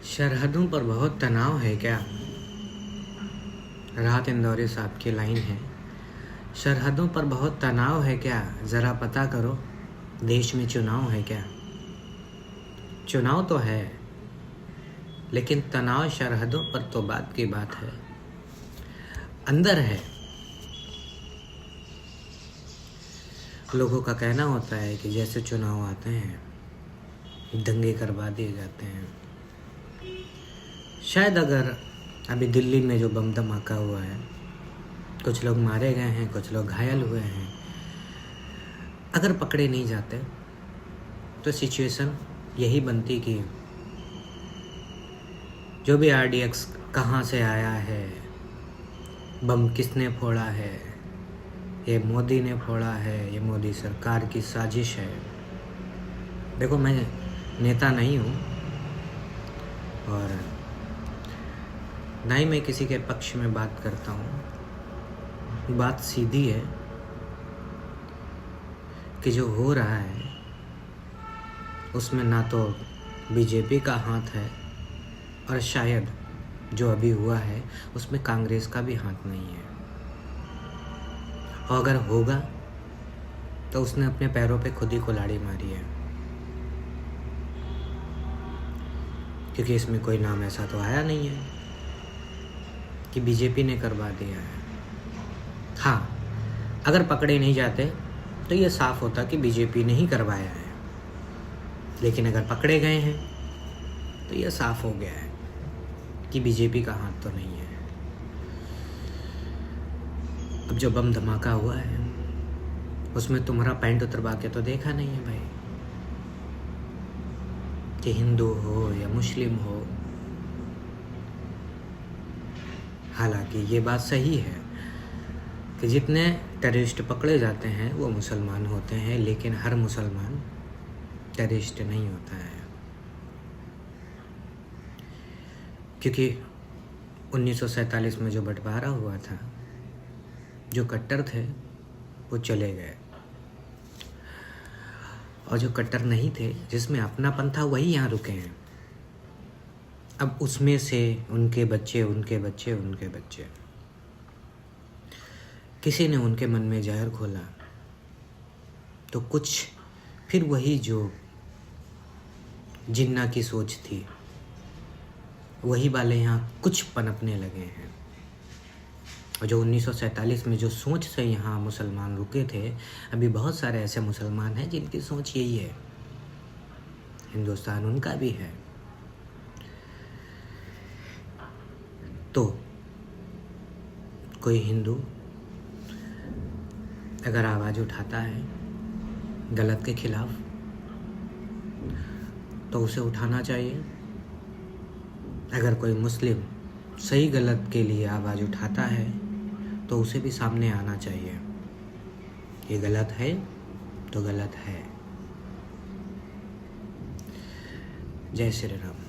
सरहदों पर बहुत तनाव है क्या? राहत इंदौरी साहब की लाइन है। सरहदों पर बहुत तनाव है क्या? ज़रा पता करो, देश में चुनाव है क्या? चुनाव तो है, लेकिन तनाव सरहदों पर तो बात की बात है। अंदर है। लोगों का कहना होता है कि जैसे चुनाव आते हैं, दंगे करवा दिए जाते हैं। शायद अगर अभी दिल्ली में जो बम धमाका हुआ है, कुछ लोग मारे गए हैं, कुछ लोग घायल हुए हैं, अगर पकड़े नहीं जाते तो सिचुएशन यही बनती कि जो भी RDX कहाँ से आया है, बम किसने फोड़ा है, ये मोदी ने फोड़ा है, ये मोदी सरकार की साजिश है। देखो, मैं नेता नहीं हूँ और ना ही मैं किसी के पक्ष में बात करता हूँ। बात सीधी है कि जो हो रहा है उसमें ना तो बीजेपी का हाथ है और शायद जो अभी हुआ है उसमें कांग्रेस का भी हाथ नहीं है। और अगर होगा तो उसने अपने पैरों पे खुद ही कुल्हाड़ी मारी है, क्योंकि इसमें कोई नाम ऐसा तो आया नहीं है कि बीजेपी ने करवा दिया है। हाँ, अगर पकड़े नहीं जाते तो ये साफ होता कि बीजेपी ने ही करवाया है, लेकिन अगर पकड़े गए हैं तो ये साफ हो गया है कि बीजेपी का हाथ तो नहीं है। अब जो बम धमाका हुआ है उसमें तुम्हारा पैंट उतरवा के तो देखा नहीं है भाई, कि हिंदू हो या मुस्लिम हो। हालांकि ये बात सही है कि जितने टेररिस्ट पकड़े जाते हैं वो मुसलमान होते हैं, लेकिन हर मुसलमान टेररिस्ट नहीं होता है, क्योंकि 1947 में जो बंटवारा हुआ था, जो कट्टर थे वो चले गए और जो कट्टर नहीं थे, जिसमें अपनापन था, वही यहाँ रुके हैं। अब उसमें से उनके बच्चे, उनके बच्चे, उनके बच्चे, किसी ने उनके मन में जहर घोला तो कुछ फिर वही जो जिन्ना की सोच थी, वही वाले यहाँ कुछ पनपने लगे हैं। और जो 1947 में जो सोच से यहाँ मुसलमान रुके थे, अभी बहुत सारे ऐसे मुसलमान हैं जिनकी सोच यही है। हिंदुस्तान उनका भी है। तो कोई हिंदू अगर आवाज़ उठाता है गलत के खिलाफ तो उसे उठाना चाहिए। अगर कोई मुस्लिम सही गलत के लिए आवाज़ उठाता है तो उसे भी सामने आना चाहिए। ये गलत है तो गलत है। जय श्री राम।